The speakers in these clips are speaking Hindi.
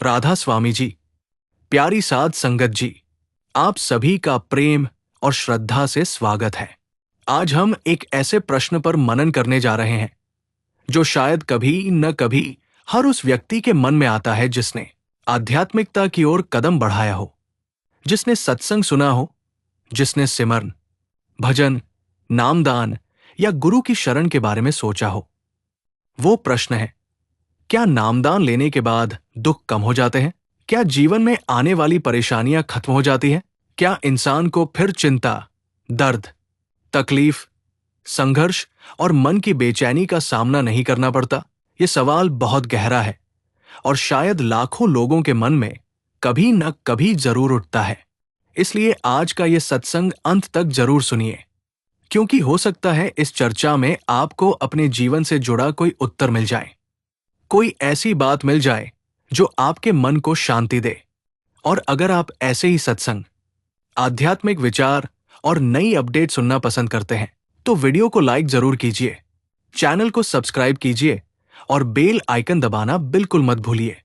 राधा स्वामी जी, प्यारी साध संगत जी, आप सभी का प्रेम और श्रद्धा से स्वागत है। आज हम एक ऐसे प्रश्न पर मनन करने जा रहे हैं जो शायद कभी न कभी हर उस व्यक्ति के मन में आता है जिसने आध्यात्मिकता की ओर कदम बढ़ाया हो, जिसने सत्संग सुना हो, जिसने सिमरन, भजन, नामदान या गुरु की शरण के बारे में सोचा हो। वो प्रश्न है, क्या नामदान लेने के बाद दुख कम हो जाते हैं? क्या जीवन में आने वाली परेशानियां खत्म हो जाती हैं? क्या इंसान को फिर चिंता, दर्द, तकलीफ, संघर्ष और मन की बेचैनी का सामना नहीं करना पड़ता? ये सवाल बहुत गहरा है और शायद लाखों लोगों के मन में कभी न कभी जरूर उठता है। इसलिए आज का ये सत्संग अंत तक जरूर सुनिए, क्योंकि हो सकता है इस चर्चा में आपको अपने जीवन से जुड़ा कोई उत्तर मिल जाए, कोई ऐसी बात मिल जाए जो आपके मन को शांति दे। और अगर आप ऐसे ही सत्संग, आध्यात्मिक विचार और नई अपडेट सुनना पसंद करते हैं तो वीडियो को लाइक जरूर कीजिए, चैनल को सब्सक्राइब कीजिए और बेल आइकन दबाना बिल्कुल मत भूलिए,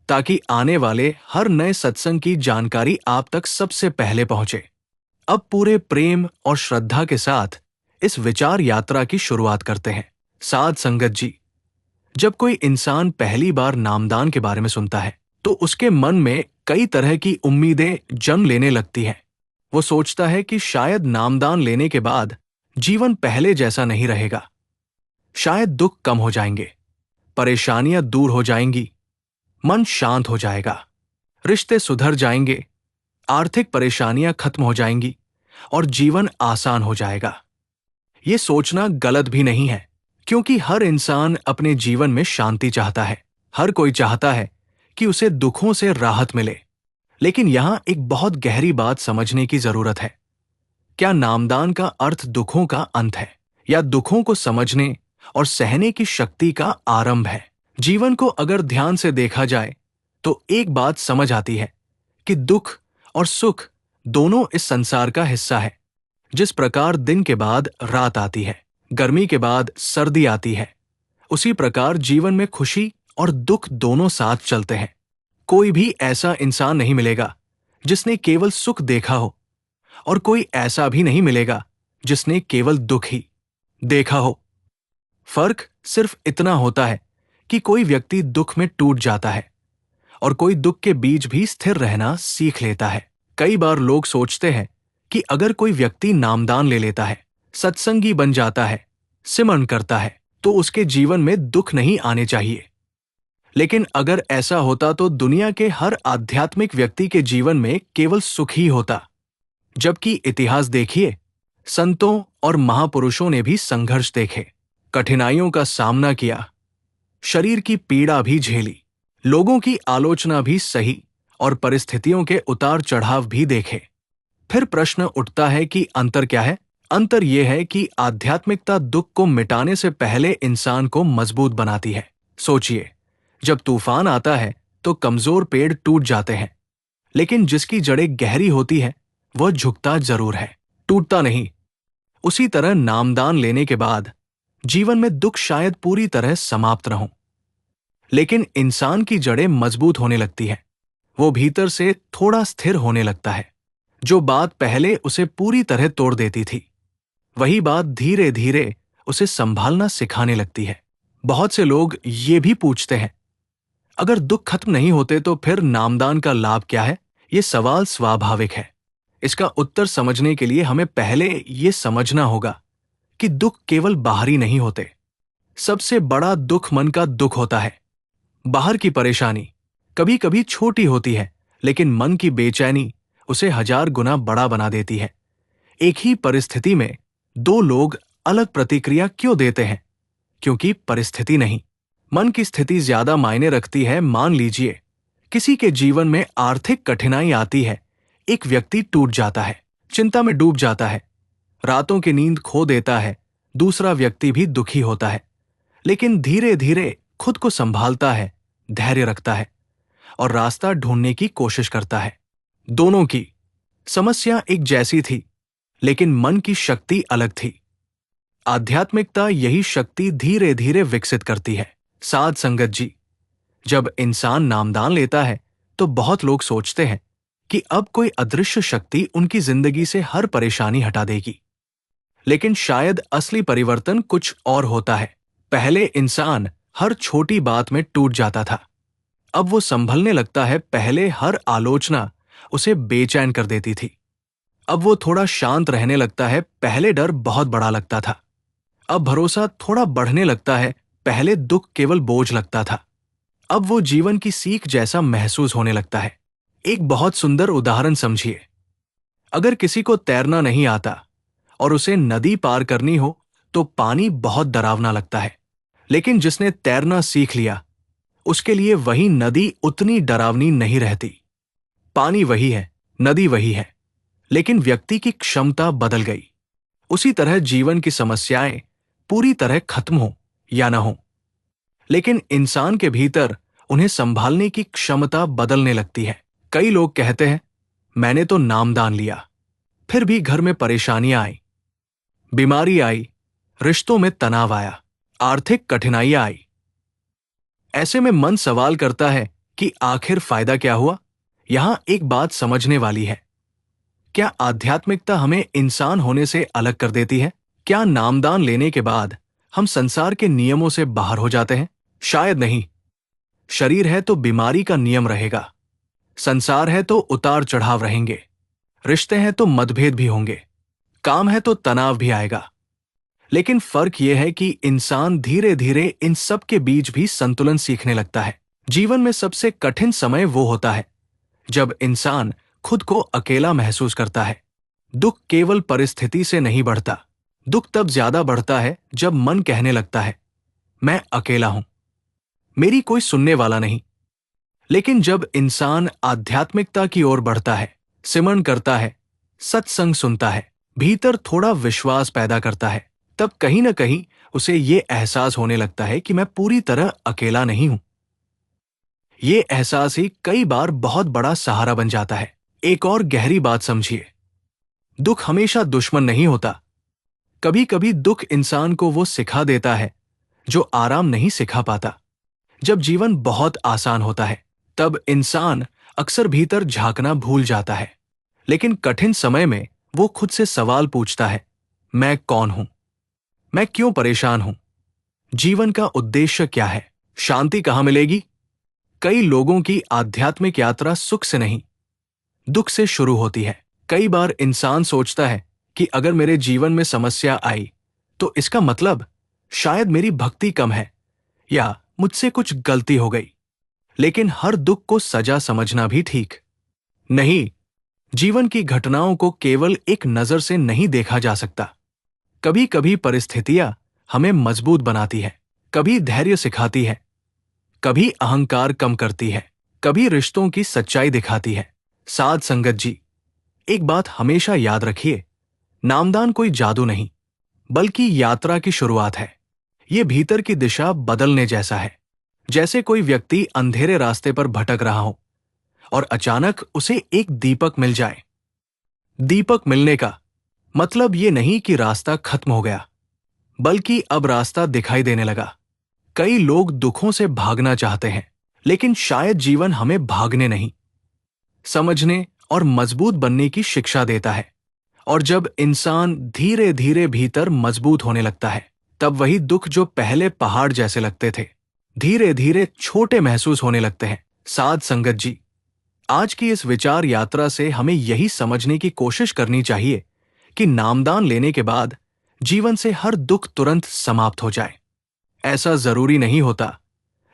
ताकि आने वाले हर नए सत्संग की जानकारी आप तक सबसे पहले पहुंचे। अब पूरे प्रेम और श्रद्धा के साथ इस विचार यात्रा की शुरुआत करते हैं। साध संगत जी, जब कोई इंसान पहली बार नामदान के बारे में सुनता है तो उसके मन में कई तरह की उम्मीदें जन्म लेने लगती हैं। वो सोचता है कि शायद नामदान लेने के बाद जीवन पहले जैसा नहीं रहेगा, शायद दुख कम हो जाएंगे, परेशानियां दूर हो जाएंगी, मन शांत हो जाएगा, रिश्ते सुधर जाएंगे, आर्थिक परेशानियां खत्म हो जाएंगी और जीवन आसान हो जाएगा। ये सोचना गलत भी नहीं है, क्योंकि हर इंसान अपने जीवन में शांति चाहता है। हर कोई चाहता है कि उसे दुखों से राहत मिले। लेकिन यहां एक बहुत गहरी बात समझने की जरूरत है। क्या नामदान का अर्थ दुखों का अंत है, या दुखों को समझने और सहने की शक्ति का आरंभ है? जीवन को अगर ध्यान से देखा जाए तो एक बात समझ आती है कि दुख और सुख दोनों इस संसार का हिस्सा है। जिस प्रकार दिन के बाद रात आती है, गर्मी के बाद सर्दी आती है, उसी प्रकार जीवन में खुशी और दुख दोनों साथ चलते हैं। कोई भी ऐसा इंसान नहीं मिलेगा जिसने केवल सुख देखा हो, और कोई ऐसा भी नहीं मिलेगा जिसने केवल दुख ही देखा हो। फर्क सिर्फ इतना होता है कि कोई व्यक्ति दुख में टूट जाता है और कोई दुख के बीच भी स्थिर रहना सीख लेता है। कई बार लोग सोचते हैं कि अगर कोई व्यक्ति नामदान ले लेता है, सत्संगी बन जाता है, सिमरन करता है, तो उसके जीवन में दुख नहीं आने चाहिए। लेकिन अगर ऐसा होता तो दुनिया के हर आध्यात्मिक व्यक्ति के जीवन में केवल सुख ही होता। जबकि इतिहास देखिए, संतों और महापुरुषों ने भी संघर्ष देखे, कठिनाइयों का सामना किया, शरीर की पीड़ा भी झेली, लोगों की आलोचना भी सही और परिस्थितियों के उतार चढ़ाव भी देखे। फिर प्रश्न उठता है कि अंतर क्या है? अंतर यह है कि आध्यात्मिकता दुख को मिटाने से पहले इंसान को मजबूत बनाती है। सोचिए, जब तूफान आता है तो कमजोर पेड़ टूट जाते हैं, लेकिन जिसकी जड़ें गहरी होती है वह झुकता जरूर है, टूटता नहीं। उसी तरह नामदान लेने के बाद जीवन में दुख शायद पूरी तरह समाप्त न हो, लेकिन इंसान की जड़ें मजबूत होने लगती हैं। वो भीतर से थोड़ा स्थिर होने लगता है। जो बात पहले उसे पूरी तरह तोड़ देती थी, वही बात धीरे धीरे उसे संभालना सिखाने लगती है। बहुत से लोग ये भी पूछते हैं, अगर दुख खत्म नहीं होते तो फिर नामदान का लाभ क्या है? ये सवाल स्वाभाविक है। इसका उत्तर समझने के लिए हमें पहले ये समझना होगा कि दुख केवल बाहरी नहीं होते। सबसे बड़ा दुख मन का दुख होता है। बाहर की परेशानी कभी कभी छोटी होती है, लेकिन मन की बेचैनी उसे 1000 गुना बड़ा बना देती है। एक ही परिस्थिति में दो लोग अलग प्रतिक्रिया क्यों देते हैं? क्योंकि परिस्थिति नहीं, मन की स्थिति ज्यादा मायने रखती है। मान लीजिए किसी के जीवन में आर्थिक कठिनाई आती है, एक व्यक्ति टूट जाता है, चिंता में डूब जाता है, रातों की नींद खो देता है। दूसरा व्यक्ति भी दुखी होता है, लेकिन धीरे धीरे खुद को संभालता है, धैर्य रखता है और रास्ता ढूंढने की कोशिश करता है। दोनों की समस्या एक जैसी थी, लेकिन मन की शक्ति अलग थी। आध्यात्मिकता यही शक्ति धीरे धीरे विकसित करती है। साध संगत जी, जब इंसान नामदान लेता है तो बहुत लोग सोचते हैं कि अब कोई अदृश्य शक्ति उनकी जिंदगी से हर परेशानी हटा देगी। लेकिन शायद असली परिवर्तन कुछ और होता है। पहले इंसान हर छोटी बात में टूट जाता था, अब वो संभलने लगता है। पहले हर आलोचना उसे बेचैन कर देती थी, अब वो थोड़ा शांत रहने लगता है। पहले डर बहुत बड़ा लगता था, अब भरोसा थोड़ा बढ़ने लगता है। पहले दुख केवल बोझ लगता था, अब वो जीवन की सीख जैसा महसूस होने लगता है। एक बहुत सुंदर उदाहरण समझिए। अगर किसी को तैरना नहीं आता और उसे नदी पार करनी हो तो पानी बहुत डरावना लगता है। लेकिन जिसने तैरना सीख लिया उसके लिए वही नदी उतनी डरावनी नहीं रहती। पानी वही है, नदी वही है, लेकिन व्यक्ति की क्षमता बदल गई। उसी तरह जीवन की समस्याएं पूरी तरह खत्म हो या ना हो, लेकिन इंसान के भीतर उन्हें संभालने की क्षमता बदलने लगती है। कई लोग कहते हैं, मैंने तो नामदान लिया, फिर भी घर में परेशानियां आई, बीमारी आई, रिश्तों में तनाव आया, आर्थिक कठिनाइयां आई। ऐसे में मन सवाल करता है कि आखिर फायदा क्या हुआ? यहां एक बात समझने वाली है। क्या आध्यात्मिकता हमें इंसान होने से अलग कर देती है? क्या नामदान लेने के बाद हम संसार के नियमों से बाहर हो जाते हैं? शायद नहीं। शरीर है तो बीमारी का नियम रहेगा, संसार है तो उतार चढ़ाव रहेंगे, रिश्ते हैं तो मतभेद भी होंगे, काम है तो तनाव भी आएगा। लेकिन फर्क यह है कि इंसान धीरे धीरे इन सब के बीच भी संतुलन सीखने लगता है। जीवन में सबसे कठिन समय वो होता है जब इंसान खुद को अकेला महसूस करता है। दुख केवल परिस्थिति से नहीं बढ़ता, दुख तब ज्यादा बढ़ता है जब मन कहने लगता है, मैं अकेला हूं, मेरी कोई सुनने वाला नहीं। लेकिन जब इंसान आध्यात्मिकता की ओर बढ़ता है, सिमरन करता है, सत्संग सुनता है, भीतर थोड़ा विश्वास पैदा करता है, तब कहीं न कहीं उसे ये एहसास होने लगता है कि मैं पूरी तरह अकेला नहीं हूं। ये एहसास ही कई बार बहुत बड़ा सहारा बन जाता है। एक और गहरी बात समझिए, दुख हमेशा दुश्मन नहीं होता। कभी कभी दुख इंसान को वो सिखा देता है जो आराम नहीं सिखा पाता। जब जीवन बहुत आसान होता है तब इंसान अक्सर भीतर झांकना भूल जाता है, लेकिन कठिन समय में वो खुद से सवाल पूछता है, मैं कौन हूं? मैं क्यों परेशान हूं? जीवन का उद्देश्य क्या है? शांति कहां मिलेगी? कई लोगों की आध्यात्मिक यात्रा सुख से नहीं, दुख से शुरू होती है। कई बार इंसान सोचता है कि अगर मेरे जीवन में समस्या आई तो इसका मतलब शायद मेरी भक्ति कम है या मुझसे कुछ गलती हो गई। लेकिन हर दुख को सजा समझना भी ठीक नहीं। जीवन की घटनाओं को केवल एक नजर से नहीं देखा जा सकता। कभी कभी परिस्थितियां हमें मजबूत बनाती है, कभी धैर्य सिखाती है, कभी अहंकार कम करती है, कभी रिश्तों की सच्चाई दिखाती है। साध संगत जी, एक बात हमेशा याद रखिए, नामदान कोई जादू नहीं, बल्कि यात्रा की शुरुआत है। ये भीतर की दिशा बदलने जैसा है, जैसे कोई व्यक्ति अंधेरे रास्ते पर भटक रहा हो और अचानक उसे एक दीपक मिल जाए। दीपक मिलने का मतलब ये नहीं कि रास्ता खत्म हो गया, बल्कि अब रास्ता दिखाई देने लगा। कई लोग दुखों से भागना चाहते हैं, लेकिन शायद जीवन हमें भागने नहीं, समझने और मजबूत बनने की शिक्षा देता है। और जब इंसान धीरे धीरे भीतर मजबूत होने लगता है, तब वही दुख जो पहले पहाड़ जैसे लगते थे, धीरे धीरे छोटे महसूस होने लगते हैं। साध संगत जी, आज की इस विचार यात्रा से हमें यही समझने की कोशिश करनी चाहिए कि नामदान लेने के बाद जीवन से हर दुख तुरंत समाप्त हो जाए। ऐसा जरूरी नहीं होता,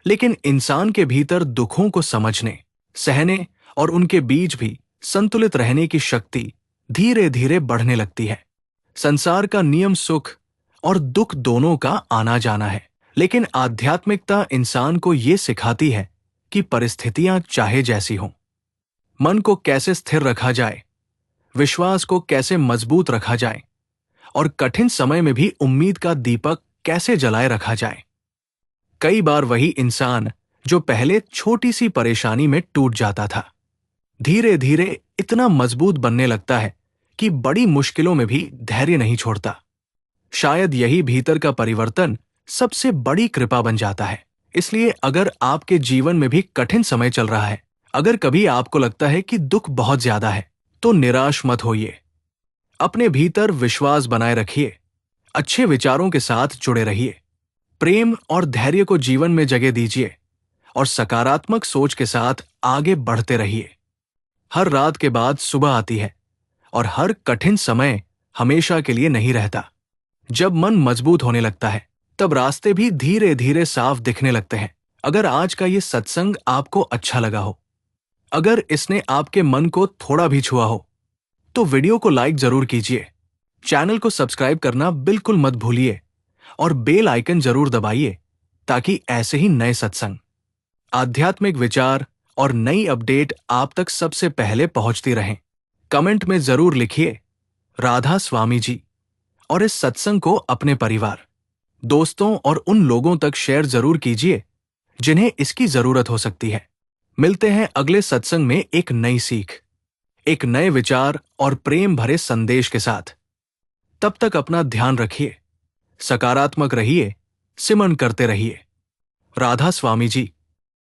लेकिन इंसान के भीतर दुखों को समझने, सहने और उनके बीच भी संतुलित रहने की शक्ति धीरे धीरे बढ़ने लगती है। संसार का नियम सुख और दुख दोनों का आना जाना है, लेकिन आध्यात्मिकता इंसान को ये सिखाती है कि परिस्थितियां चाहे जैसी हों, मन को कैसे स्थिर रखा जाए, विश्वास को कैसे मजबूत रखा जाए और कठिन समय में भी उम्मीद का दीपक कैसे जलाए रखा जाए। कई बार वही इंसान जो पहले छोटी सी परेशानी में टूट जाता था, धीरे धीरे इतना मजबूत बनने लगता है कि बड़ी मुश्किलों में भी धैर्य नहीं छोड़ता। शायद यही भीतर का परिवर्तन सबसे बड़ी कृपा बन जाता है। इसलिए अगर आपके जीवन में भी कठिन समय चल रहा है, अगर कभी आपको लगता है कि दुख बहुत ज्यादा है, तो निराश मत होइए। अपने भीतर विश्वास बनाए रखिए, अच्छे विचारों के साथ जुड़े रहिए, प्रेम और धैर्य को जीवन में जगह दीजिए और सकारात्मक सोच के साथ आगे बढ़ते रहिए। हर रात के बाद सुबह आती है और हर कठिन समय हमेशा के लिए नहीं रहता। जब मन मजबूत होने लगता है, तब रास्ते भी धीरे धीरे साफ दिखने लगते हैं। अगर आज का ये सत्संग आपको अच्छा लगा हो, अगर इसने आपके मन को थोड़ा भी छुआ हो, तो वीडियो को लाइक जरूर कीजिए, चैनल को सब्सक्राइब करना बिल्कुल मत भूलिए और बेल आइकन जरूर दबाइए ताकि ऐसे ही नए सत्संग, आध्यात्मिक विचार और नई अपडेट आप तक सबसे पहले पहुंचती रहें। कमेंट में जरूर लिखिए राधा स्वामी जी और इस सत्संग को अपने परिवार, दोस्तों और उन लोगों तक शेयर जरूर कीजिए जिन्हें इसकी जरूरत हो सकती है। मिलते हैं अगले सत्संग में एक नई सीख, एक नए विचार और प्रेम भरे संदेश के साथ। तब तक अपना ध्यान रखिए, सकारात्मक रहिए, सिमरन करते रहिए। राधा स्वामी जी।